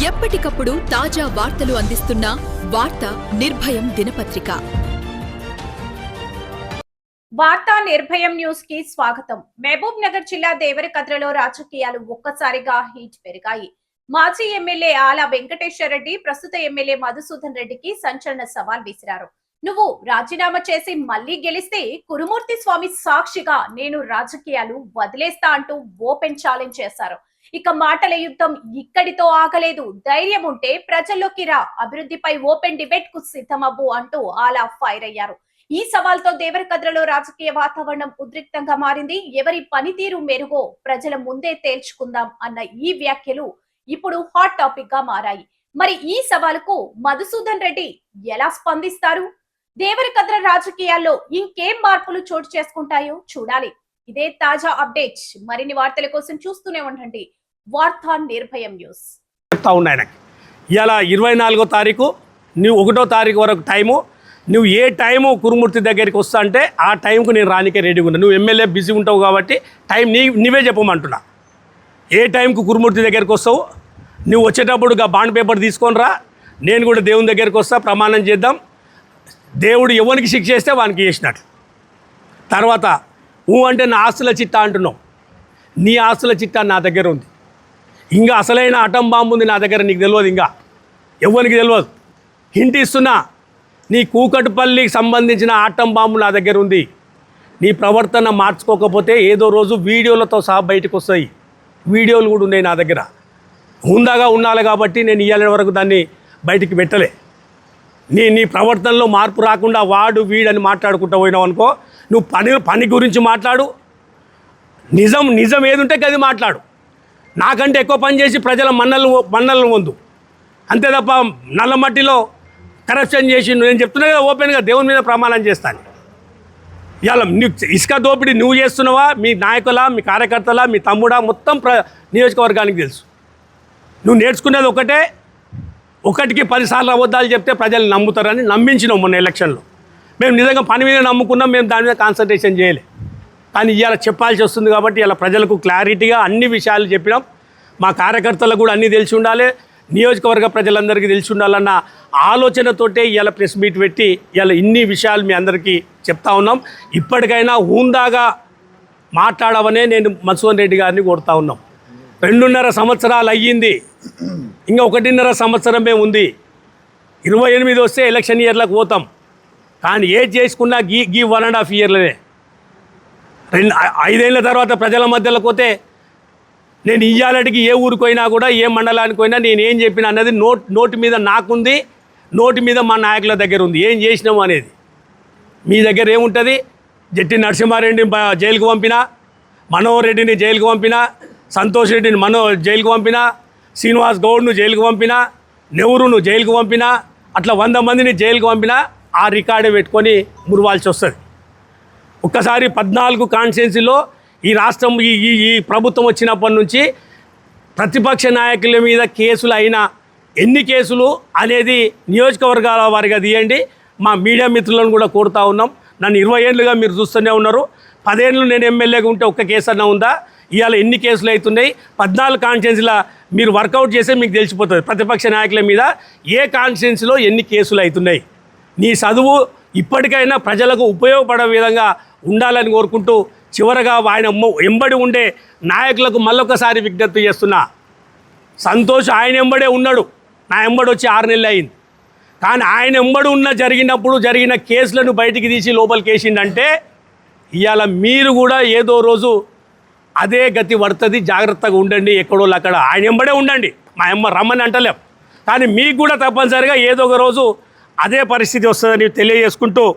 ఎప్పటికప్పుడు తాజా వార్తలు అందిస్తున్న వార్త నిర్భయం దినపత్రిక. వార్తా నిర్భయం న్యూస్ కి స్వాగతం. మహబూబ్ నగర్ జిల్లా దేవరకద్రలో రాజకీయాలు ఒక్కసారిగా హీట్ పెరిగాయి. మాజీ ఎమ్మెల్యే ఆల వెంకటేశ్వర రెడ్డి ప్రస్తుత ఎమ్మెల్యే మధుసూదన్ రెడ్డికి సంచలన సవాల్ విసిరారు. నువ్వు రాజీనామా చేసి మళ్లీ గెలిస్తే కురుమూర్తి స్వామి సాక్షిగా నేను రాజకీయాలు వదిలేస్తా అంటూ ఓపెన్ ఛాలెంజ్ చేశారు. ఇక మాటల యుద్ధం ఇక్కడితో ఆగలేదు. ధైర్యం ఉంటే ప్రజల్లోకి రా, అభివృద్ధిపై ఓపెన్ డిబేట్ కు సిద్ధమవ్వు అంటూ ఆలా ఫైర్ అయ్యారు. ఈ సవాల్తో దేవరకద్రలో రాజకీయ వాతావరణం ఉద్రిక్తంగా మారింది. ఎవరి పనితీరు మెరుగో ప్రజల ముందే తేల్చుకుందాం అన్న ఈ వ్యాఖ్యలు ఇప్పుడు హాట్ టాపిక్ గా మారాయి. మరి ఈ సవాలుకు మధుసూదన్ రెడ్డి ఎలా స్పందిస్తారు? దేవరకద్ర రాజకీయాల్లో ఇంకేం మార్పులు చోటు చేసుకుంటాయో చూడాలి. ఇదే తాజా అప్డేట్. మరిన్ని వార్తల కోసం చూస్తూనే ఉండండి వార్తా నిర్భయం న్యూస్. చెప్తా ఉన్నా ఆయనకి ఇలా 24వ తారీఖు నువ్వు 1వ తారీఖు వరకు టైము, నువ్వు ఏ టైము కురుమూర్తి దగ్గరికి వస్తా అంటే ఆ టైంకు నేను రానికే రెడీగా ఉన్నా. నువ్వు ఎమ్మెల్యే బిజీ ఉంటావు కాబట్టి టైం నీవే చెప్పమంటున్నా. ఏ టైంకు కురుమూర్తి దగ్గరికి వస్తావు, నువ్వు వచ్చేటప్పుడు బాండ్ పేపర్ తీసుకొని రా, నేను కూడా దేవుని దగ్గరికి వస్తా, ప్రమాణం చేద్దాం. దేవుడు ఎవరికి శిక్ష చేస్తే వానికి చేసినట్లు. తర్వాత అంటే నా ఆస్తుల చిట్టా అంటున్నావు. నీ ఆస్తుల చిట్టా నా దగ్గర ఉంది. ఇంకా అసలైన అటం బాంబు ఉంది నా దగ్గర, నీకు తెలియదు, ఇంకా ఎవరికి తెలియదు. హింట్ ఇస్తున్నా, నీ కూకట్పల్లికి సంబంధించిన ఆటం బాంబు నా దగ్గర ఉంది. నీ ప్రవర్తన మార్చుకోకపోతే ఏదో రోజు వీడియోలతో సహా బయటకు వస్తాయి. వీడియోలు కూడా ఉన్నాయి నా దగ్గర. హుందాగా ఉండాలి కాబట్టి నేను ఇయ్యాల వరకు దాన్ని బయటికి పెట్టలే. నీ ప్రవర్తనలో మార్పు రాకుండా వాడు వీడని మాట్లాడుకుంటూ పోయినావు అనుకో, నువ్వు పని గురించి మాట్లాడు, నిజం ఏది ఉంటే అది మాట్లాడు. నాకంటే ఎక్కువ పని చేసి ప్రజల మన్నలను పొందు, అంతే తప్ప నల్లమట్టిలో కరప్షన్ చేసి నేను చెప్తున్నా కదా ఓపెన్గా దేవుని మీద ప్రమాణం చేస్తాను. ఇవాళ ఇసుక దోపిడీ నువ్వు చేస్తున్నావా, మీ నాయకుల, మీ కార్యకర్తల, మీ తమ్ముడా, మొత్తం నియోజకవర్గానికి తెలుసు. నువ్వు నేర్చుకునేది ఒకటికి 10 సార్లు అబద్ధాలు చెప్తే ప్రజలు నమ్ముతారని నమ్మించినాం మొన్న ఎలక్షన్లో. మేము నిజంగా పని మీద నమ్ముకున్నాం, మేము దాని మీద కాన్సన్ట్రేషన్ చేయలే. కానీ ఇవాళ చెప్పాల్సి వస్తుంది కాబట్టి ఇలా ప్రజలకు క్లారిటీగా అన్ని విషయాలు చెప్పినాం. మా కార్యకర్తలకు కూడా అన్నీ తెలిసి ఉండాలి, నియోజకవర్గ ప్రజలందరికీ తెలిసి ఉండాలన్న ఆలోచనతోటే ఇవాళ ప్రెస్ మీట్ పెట్టి ఇవాళ ఇన్ని విషయాలు మీ అందరికీ చెప్తా ఉన్నాం. ఇప్పటికైనా హుందాగా మాట్లాడవనే నేను మధుసూదన్ రెడ్డి గారిని కోరుతా ఉన్నాం. 2.5 సంవత్సరాలు అయ్యింది, ఇంకా 1.5 సంవత్సరమే ఉంది. 28 వస్తే ఎలక్షన్ ఇయర్లకు పోతాం. కానీ ఏది చేసుకున్నా గీ 1.5 ఇయర్లనే. 5 ఏళ్ళ తర్వాత ప్రజల మధ్యలోకి పోతే నేను ఇయ్యాలటికి ఏ ఊరికి పోయినా కూడా, ఏ మండలానికి పోయినా నేను ఏం చెప్పినా అన్నది నోటి మీద నాకుంది, నోటి మీద మా నాయకుల దగ్గర ఉంది. ఏం చేసినాము అనేది మీ దగ్గర ఏముంటుంది? జట్టి నరసింహారెడ్డిని జైలుకు పంపినా, మనోహర్ రెడ్డిని జైలుకు పంపినా, సంతోష్ రెడ్డిని జైలుకు పంపినా, శ్రీనివాస్ గౌడ్ను జైలుకు పంపినా, నెహ్రూను జైలుకు పంపినా, అట్లా 100 మందిని జైలుకు పంపినా ఆ రికార్డే పెట్టుకొని మురవాల్సి వస్తుంది. ఒక్కసారి 14 కాన్స్టిట్యున్సీలో ఈ రాష్ట్రం ఈ ప్రభుత్వం వచ్చినప్పటి నుంచి ప్రతిపక్ష నాయకుల మీద కేసులు అయినా ఎన్ని కేసులు అనేది నియోజకవర్గాల వారిగా తీయండి. మా మీడియా మిత్రులను కూడా కోరుతా ఉన్నాం. నన్ను 20 ఏళ్ళుగా మీరు చూస్తూనే ఉన్నారు. 10 ఏళ్ళు నేను ఎమ్మెల్యేగా ఉంటే ఒక్క కేసు అన్నా ఉందా? ఇవాళ ఎన్ని కేసులు అవుతున్నాయి? 14 కాన్స్టిట్యున్సీలో మీరు వర్కౌట్ చేస్తే మీకు తెలిసిపోతుంది ప్రతిపక్ష నాయకుల మీద ఏ కాన్స్టిట్యున్సీలో ఎన్ని కేసులు అవుతున్నాయి. నీ చదువు ఇప్పటికైనా ప్రజలకు ఉపయోగపడే విధంగా ఉండాలని కోరుకుంటూ చివరగా ఆయన ఎంబడి ఉండే నాయకులకు మళ్ళొకసారి విజ్ఞప్తి చేస్తున్నా. సంతోష్ ఆయన ఎంబడే ఉన్నాడు, నా ఎంబడి వచ్చి 6 నెలలు అయింది. కానీ ఆయన ఎంబడి జరిగినప్పుడు జరిగిన కేసులను బయటికి తీసి లోపలికి వేసిండంటే ఇవాళ మీరు కూడా ఏదో రోజు అదే గతి పడుతుంది. జాగ్రత్తగా ఉండండి. ఎక్కడో అక్కడ ఆయన ఎంబడే ఉండండి, మా రమ్మని అంటలేం. కానీ మీకు కూడా తప్పనిసరిగా ఏదో ఒక రోజు అదే పరిస్థితి వస్తుందని తెలియజేసుకుంటూ